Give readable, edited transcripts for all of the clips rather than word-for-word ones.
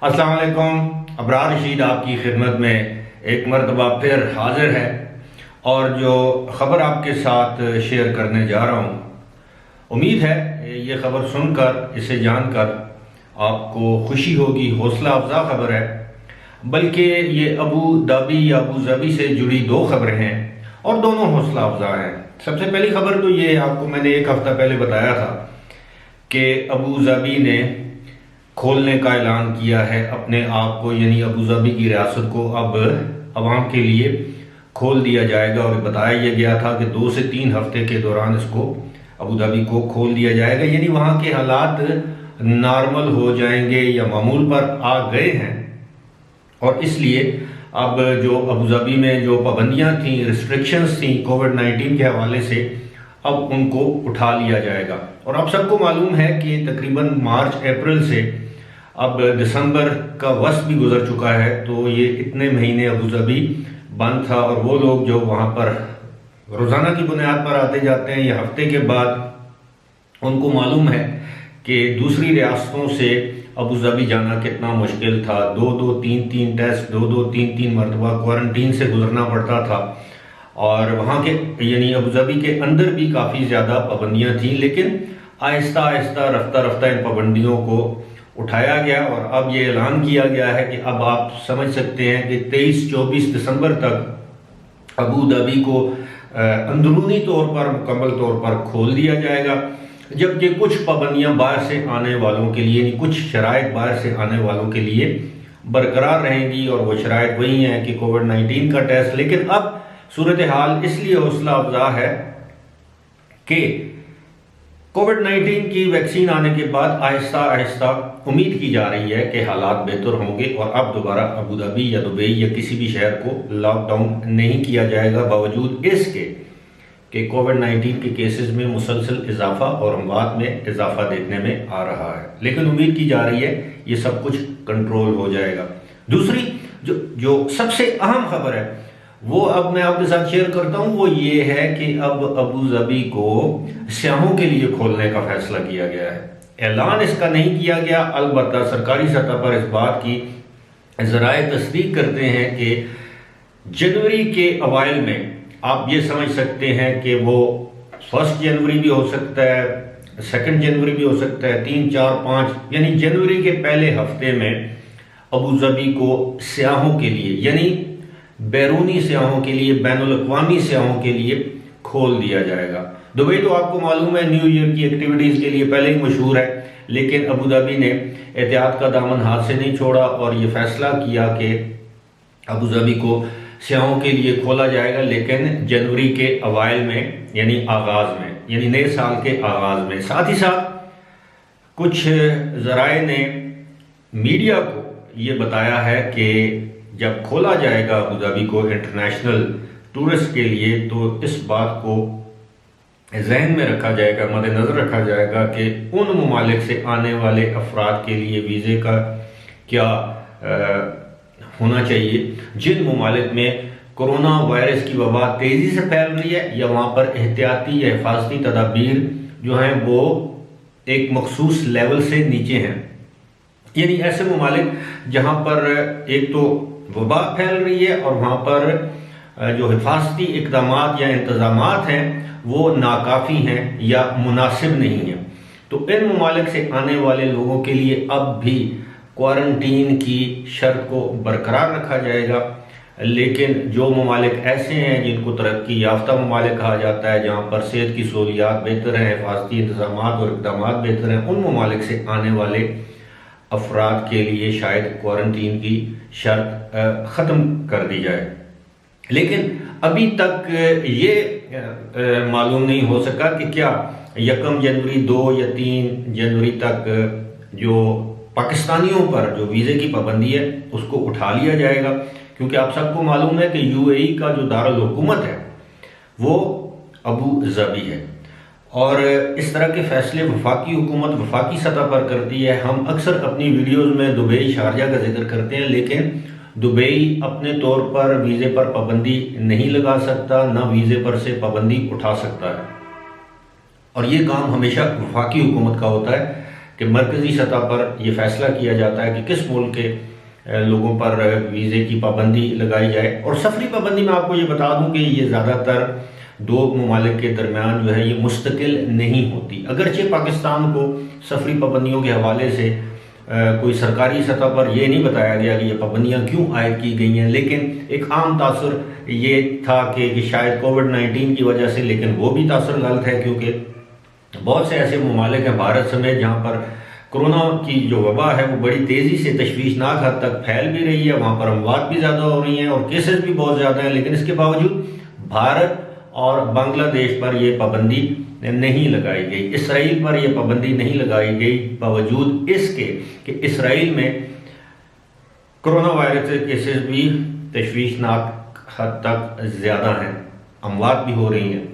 अस्सलाम वालेकुम। अबरार रशीद आपकी खिदमत में एक मरतबा फिर हाजिर है और जो ख़बर आपके साथ शेयर करने जा रहा हूँ, उम्मीद है ये ख़बर सुनकर, इसे जानकर आपको खुशी होगी। हौसला अफजा ख़बर है, बल्कि ये अबू धाबी या अबू ज़बी से जुड़ी दो ख़बरें हैं और दोनों हौसला अफजा हैं। सबसे पहली ख़बर तो ये आपको मैंने एक हफ़्ता पहले बताया था कि अबू ज़बी ने खोलने का ऐलान किया है अपने आप को, यानी अबू ज़बी की रियासत को अब अवाम के लिए खोल दिया जाएगा। और बताया यह गया था कि 2 से 3 हफ्ते के दौरान इसको, अबू धाबी को खोल दिया जाएगा, यानी वहाँ के हालात नॉर्मल हो जाएंगे या मामूल पर आ गए हैं। और इसलिए अब जो अबू धाबी में जो पाबंदियाँ थी, रिस्ट्रिक्शंस थी कोविड-19 के हवाले से, अब उनको उठा लिया जाएगा। और अब सबको मालूम है कि तकरीबन मार्च अप्रैल से अब दिसंबर का वक्त भी गुजर चुका है, तो ये इतने महीने अबू धाबी बंद था और वो लोग जो वहाँ पर रोज़ाना की बुनियाद पर आते जाते हैं या हफ्ते के बाद, उनको मालूम है कि दूसरी रियासतों से अबू धाबी जाना कितना मुश्किल था। 2-2, 3-3 टेस्ट, 2-2, 3-3 मरतबा क्वारंटीन से गुजरना पड़ता था। और वहाँ के यानी अबू धाबी के अंदर भी काफ़ी ज़्यादा पाबंदियाँ थीं, लेकिन आहिस्ता आहिस्ता रफ्ता रफ्ता इन पाबंदियों को उठाया गया और अब ये ऐलान किया गया है कि अब आप समझ सकते हैं कि 23-24 दिसंबर तक अबू धाबी को अंदरूनी तौर पर, मुकम्मल तौर पर खोल दिया जाएगा, जबकि कुछ पाबंदियां बाहर से आने वालों के लिए, कुछ शराइत बाहर से आने वालों के लिए बरकरार रहेंगी। और वो शराइत वही हैं कि कोविड-19 का टेस्ट। लेकिन अब सूरत हाल इसलिए हौसला अफजा है कि कोविड-19 की वैक्सीन आने के बाद आहिस्ता आहिस्ता उम्मीद की जा रही है कि हालात बेहतर होंगे और अब दोबारा अबू धाबी या दुबई या किसी भी शहर को लॉकडाउन नहीं किया जाएगा, बावजूद इसके कि कोविड-19 के केसेस में मुसलसल इजाफा और अमवात में इजाफा देखने में आ रहा है। लेकिन उम्मीद की जा रही है ये सब कुछ कंट्रोल हो जाएगा। दूसरी जो सबसे अहम खबर है वो अब मैं आपके साथ शेयर करता हूं, वो ये है कि अब अबू धाबी को सयाहों के लिए खोलने का फैसला किया गया है। ऐलान इसका नहीं किया गया, अलबत्ता सरकारी सतह पर इस बात की ज़राए तस्दीक करते हैं कि जनवरी के अवाइल में आप ये समझ सकते हैं कि वो 1 जनवरी भी हो सकता है, 2 जनवरी भी हो सकता है, 3, 4, 5, यानी जनवरी के पहले हफ्ते में अबू धाबी को सयाहों के लिए, यानी बैरूनी सयाहों के लिए, बैनुल अक़वामी सयाहों के लिए खोल दिया जाएगा। दुबई तो आपको मालूम है न्यू ईयर की एक्टिविटीज़ के लिए पहले ही मशहूर है, लेकिन अबू धाबी ने एहतियात का दामन हाथ से नहीं छोड़ा और ये फैसला किया कि अबू धाबी को सयाहों के लिए खोला जाएगा, लेकिन जनवरी के अवाइल में, यानी आगाज़ में, यानी नए साल के आगाज़ में। साथ ही साथ कुछ ज़राए ने मीडिया को ये बताया है कि जब खोला जाएगा अबू धाबी को इंटरनेशनल टूरिस्ट के लिए, तो इस बात को जहन में रखा जाएगा, मद्देनज़र रखा जाएगा कि उन ममालिक से आने वाले अफराद के लिए वीज़े का क्या होना चाहिए जिन ममालिक में कोरोना वायरस की वबा तेज़ी से फैल रही है या वहाँ पर एहतियाती या हिफाजती तदाबीर जो हैं वो एक मखसूस लेवल से नीचे हैं। यानी ऐसे ममालिक जहाँ पर एक तो वबा फैल रही है और वहाँ पर जो हिफाजती इक़दामात या इंतज़ामात हैं वो नाकाफ़ी हैं या मुनासिब नहीं हैं। तो इन ममालिक से आने वाले लोगों के लिए अब भी क्वारंटीन की शर्त को बरकरार रखा जाएगा। लेकिन जो ममालिक ऐसे हैं जिनको तरक्की याफ्ता ममालिक कहा जाता है, जहाँ पर सेहत की सहूलियात बेहतर हैं, हिफाजती इंतज़ामात और इक़दामात बेहतर हैं, उन ममालिक से आने वाले अफराद के लिए शायद क्वारंटीन की शर्त ख़त्म कर दी जाए। लेकिन अभी तक ये मालूम नहीं हो सका कि क्या 1 जनवरी, 2 या 3 जनवरी तक जो पाकिस्तानियों पर जो वीज़े की पाबंदी है उसको उठा लिया जाएगा, क्योंकि आप सबको मालूम है कि यूएई का जो दारुल हुकूमत है वो अबू धाबी है और इस तरह के फैसले वफाकी हुकूमत वफाकी सतह पर करती है। हम अक्सर अपनी वीडियोज़ में दुबई, शारजा का जिक्र करते हैं, लेकिन दुबई अपने तौर पर वीज़े पर पाबंदी नहीं लगा सकता, ना वीज़े पर से पाबंदी उठा सकता है। और ये काम हमेशा वफाकी हुकूमत का होता है कि मरकज़ी सतह पर यह फैसला किया जाता है कि किस मुल्क के लोगों पर वीज़े की पाबंदी लगाई जाए। और सफरी पाबंदी में आपको ये बता दूं कि ये ज़्यादातर दो ममालिक के दरमियान जो है ये मुस्तकिल नहीं होती। अगरचे पाकिस्तान को सफरी पाबंदियों के हवाले से कोई सरकारी सतह पर यह नहीं बताया गया कि ये पाबंदियाँ क्यों आयद की गई हैं, लेकिन एक आम तासुर ये था कि शायद कोविड-19 की वजह से, लेकिन वो भी तासुर गलत है क्योंकि बहुत से ऐसे ममालिक हैं भारत समेत जहाँ पर कोरोना की जो वबा है वो बड़ी तेज़ी से तशवीशनाक हद तक फैल भी रही है, वहाँ पर अमवात भी ज़्यादा हो रही हैं और केसेस भी बहुत ज़्यादा हैं, लेकिन इसके बावजूद भारत और बांग्लादेश पर यह पाबंदी नहीं लगाई गई, इसराइल पर यह पाबंदी नहीं लगाई गई, बावजूद इसके कि इसराइल में कोरोना वायरस के केसेस भी तशवीशनाक हद तक ज़्यादा हैं, अमवात भी हो रही हैं।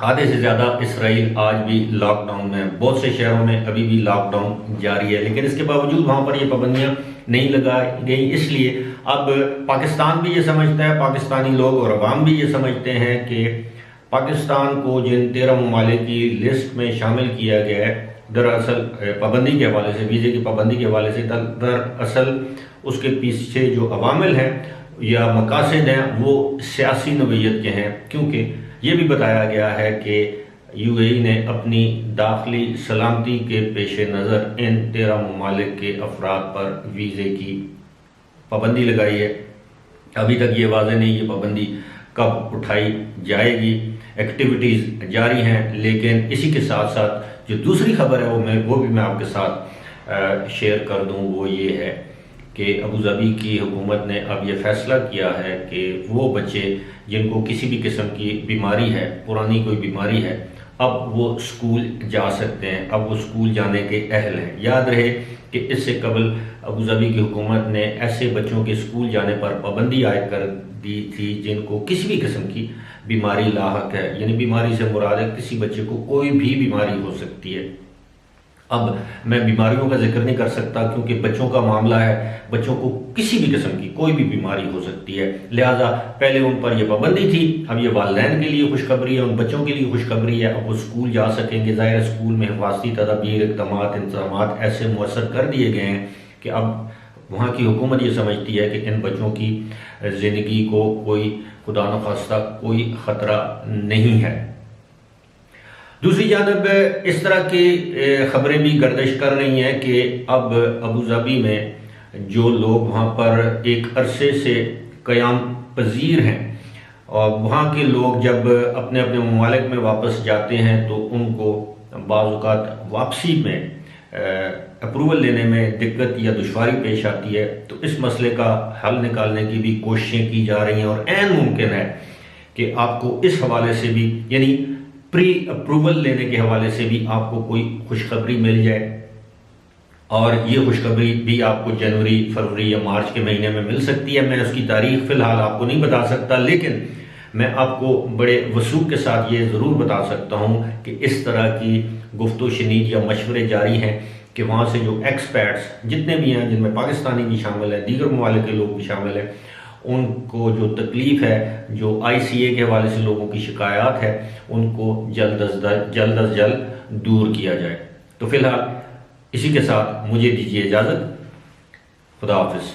आधे से ज़्यादा इसराइल आज भी लॉकडाउन में, बहुत से शहरों में अभी भी लॉकडाउन जारी है, लेकिन इसके बावजूद वहाँ पर ये पाबंदियाँ नहीं लगाई गई। इसलिए अब पाकिस्तान भी ये समझता है, पाकिस्तानी लोग और अवाम भी ये समझते हैं कि पाकिस्तान को जिन 13 ममालिक की लिस्ट में शामिल किया गया है, दरअसल पाबंदी के हवाले से, वीज़े की पाबंदी के हवाले से, दरअसल उसके पीछे जो अवामिल हैं या मकासद हैं वो सियासी नोयत के हैं, क्योंकि ये भी बताया गया है कि यूएई ने अपनी दाखिली सलामती के पेश नज़र इन 13 ममालिक के अफराद पर वीज़े की पाबंदी लगाई है। अभी तक ये वाज़ेह नहीं ये पाबंदी कब उठाई जाएगी, एक्टिविटीज़ जारी हैं, लेकिन इसी के साथ साथ जो दूसरी खबर है वो भी मैं आपके साथ शेयर कर दूं। वो ये है कि अबूधाबी की हुकूमत ने अब ये फैसला किया है कि वो बच्चे जिनको किसी भी किस्म की बीमारी है, पुरानी कोई बीमारी है, अब वो स्कूल जा सकते हैं, अब वो स्कूल जाने के अहल हैं। याद रहे कि इससे कबल अबूधाबी की हुकूमत ने ऐसे बच्चों के स्कूल जाने पर पाबंदी आयद कर दी थी जिनको किसी भी किस्म की बीमारी लाहक है, यानी बीमारी से मुराद है किसी बच्चे को कोई भी बीमारी हो सकती है। अब मैं बीमारियों का जिक्र नहीं कर सकता क्योंकि बच्चों का मामला है, बच्चों को किसी भी किस्म की कोई भी बीमारी हो सकती है, लिहाजा पहले उन पर यह पाबंदी थी, अब ये वालिदैन के लिए खुशखबरी है, उन बच्चों के लिए खुशखबरी है, अब वो स्कूल जा सकेंगे। ज़ाहिर स्कूल में हिफाजती तदाबीर, इंतजाम ऐसे मुयसर कर दिए गए हैं कि अब वहाँ की हुकूमत ये समझती है कि इन बच्चों की ज़िंदगी को कोई खुदा न खास्ता कोई ख़तरा नहीं है। दूसरी जानब इस तरह की खबरें भी गर्दिश कर रही हैं कि अब अबूधाबी में जो लोग वहाँ पर एक अरसे से क़याम पजीर हैं और वहाँ के लोग जब अपने अपने ममालिक में वापस जाते हैं तो उनको बाज़ औक़ात वापसी में अप्रूवल लेने में दिक्कत या दुश्वारी पेश आती है, तो इस मसले का हल निकालने की भी कोशिशें की जा रही हैं और ऐन मुमकिन है कि आपको इस हवाले से भी, यानी प्री अप्रूवल लेने के हवाले से भी आपको कोई खुशखबरी मिल जाए, और ये खुशखबरी भी आपको जनवरी, फरवरी या मार्च के महीने में मिल सकती है। मैं उसकी तारीख फ़िलहाल आपको नहीं बता सकता, लेकिन मैं आपको बड़े वसूख के साथ ये ज़रूर बता सकता हूँ कि इस तरह की गुफ्तो शनीद या मशवरे जारी हैं कि वहाँ से जो एक्सपर्ट्स जितने भी हैं, जिनमें पाकिस्तानी भी शामिल है, दीगर ममालिक के लोग भी शामिल हैं, उनको जो तकलीफ़ है, जो ICA के हवाले से लोगों की शिकायत है, उनको जल्द अज जल्द दूर किया जाए। तो फ़िलहाल इसी के साथ मुझे दीजिए इजाज़त। खुदा हाफिज़।